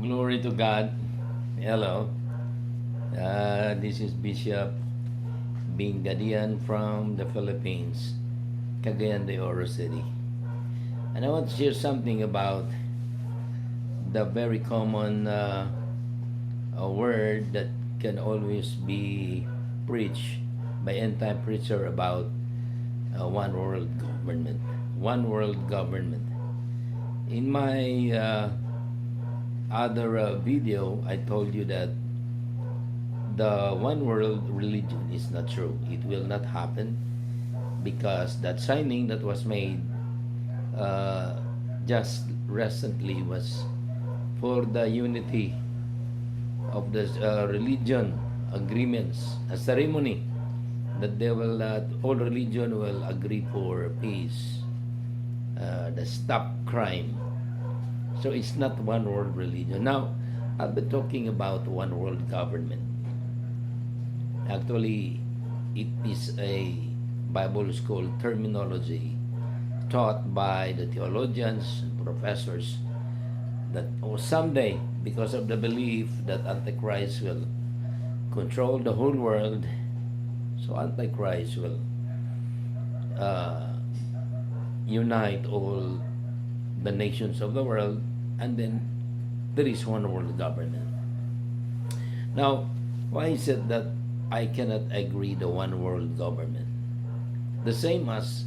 Glory to God. Hello. This is Bishop Bingadian from the Philippines, Cagayan de Oro City. And I want to share something about the very common a word that can always be preached by end-time preacher about one world government. One world government. In my other video, I told you that the one world religion is not true. It will not happen because that signing that was made just recently was for the unity of the religion agreements, a ceremony that they will all religion will agree for peace, the stop crime. So it's not one world religion. Now, I'll be talking about one world government. Actually, it is a Bible school terminology taught by the theologians and professors that someday, because of the belief that Antichrist will control the whole world, so Antichrist will unite all the nations of the world, and then there is one world government. Now, why is it that I cannot agree the one world government? The same as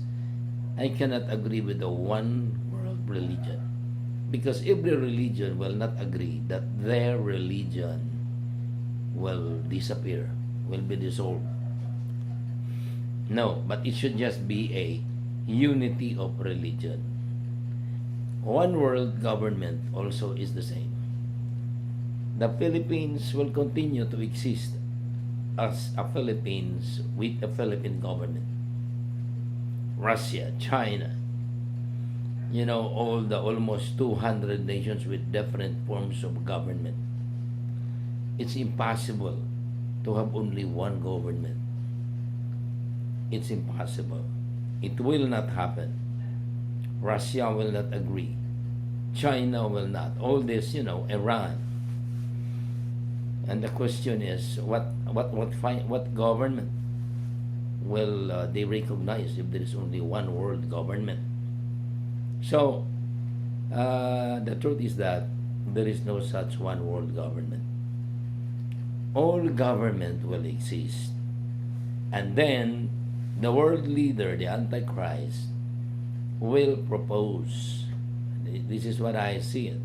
I cannot agree with the one world religion. Because every religion will not agree that their religion will disappear, will be dissolved. No, but it should just be a unity of religion. One world government also is the same. The Philippines will continue to exist as a Philippines with a Philippine government. Russia, China, all the almost 200 nations with different forms of government. It's impossible to have only one government. It's impossible. It will not happen. Russia will not agree. China will not. All this, Iran. And the question is, what government will they recognize if there is only one world government? So, the truth is that there is no such one world government. All government will exist. And then, the world leader, the Antichrist, will propose. This is what I see it.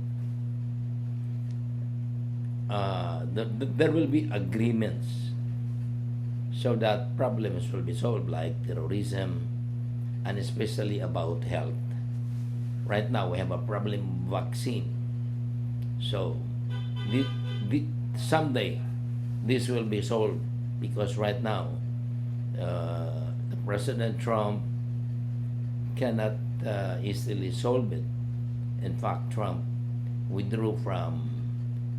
There will be agreements so that problems will be solved, like terrorism, and especially about health. Right now, we have a problem vaccine. So, someday, this will be solved because right now, the President Trump cannot easily solve it. In fact, Trump withdrew from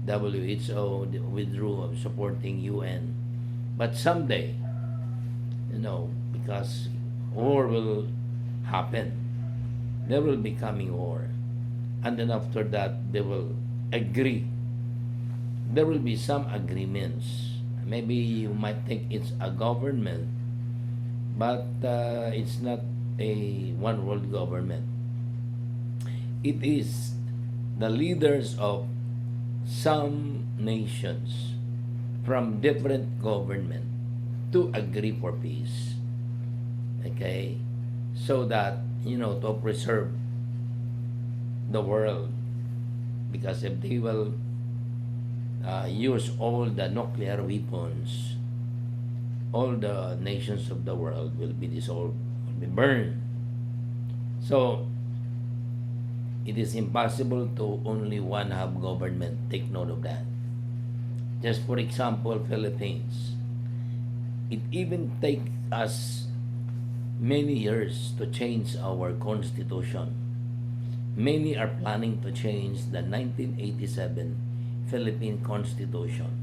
WHO, withdrew of supporting UN. But someday, because war will happen, there will be coming war. And then after that, they will agree. There will be some agreements. Maybe you might think it's a government, but it's not a one world government. It is the leaders of some nations from different government to agree for peace. Okay? So that, to preserve the world. Because if they will use all the nuclear weapons, all the nations of the world will be dissolved, will be burned. So, it is impossible to only one have government. Take note of that. Just for example, Philippines. It even takes us many years to change our constitution. Many are planning to change the 1987 Philippine Constitution.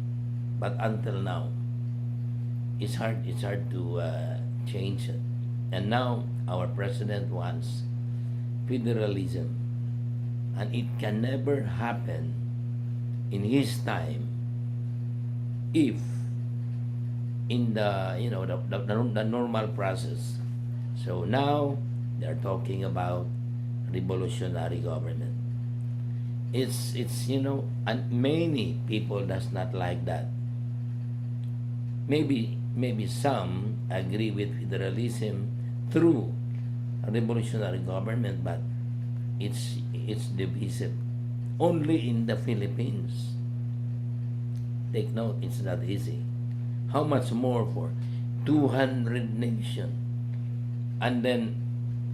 But until now, it's hard to change it. And now, our president wants federalism. And it can never happen in his time, if in the the normal process. So now they're talking about revolutionary government. It's and many people does not like that. Maybe some agree with federalism through a revolutionary government, but it's divisive. Only in the Philippines. Take note, it's not easy. How much more for 200 nations, and then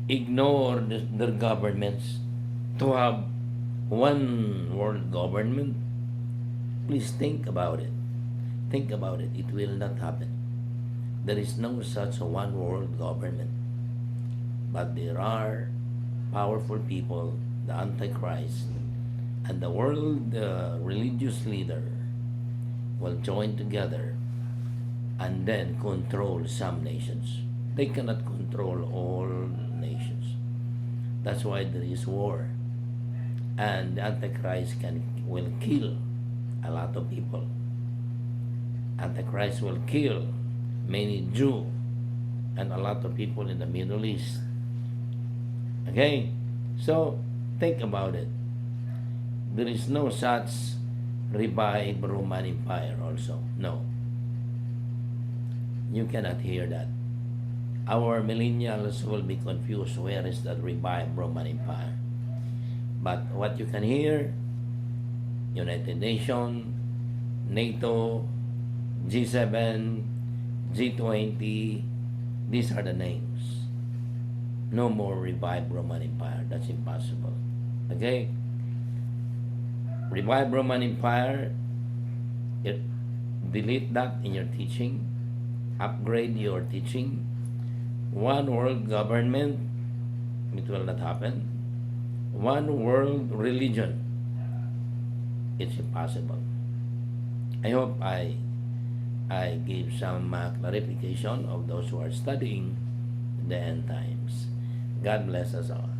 ignore their governments to have one world government? Please think about it. Think about it. It will not happen. There is no such a one world government. But there are powerful people, the Antichrist, and the world religious leader will join together and then control some nations. They cannot control all nations. That's why there is war. And the Antichrist will kill a lot of people. Antichrist will kill many Jews and a lot of people in the Middle East. Okay? So, think about it. There is no such revived Roman Empire also. No. You cannot hear that. Our millennials will be confused. Where is that revived Roman Empire? But what you can hear, United Nations, NATO, G7, G20, these are the names. No more revived Roman Empire. That's impossible. Okay? Revived Roman Empire, delete that in your teaching. Upgrade your teaching. One world government, it will not happen. One world religion, it's impossible. I hope I gave some clarification of those who are studying the end times. God bless us all.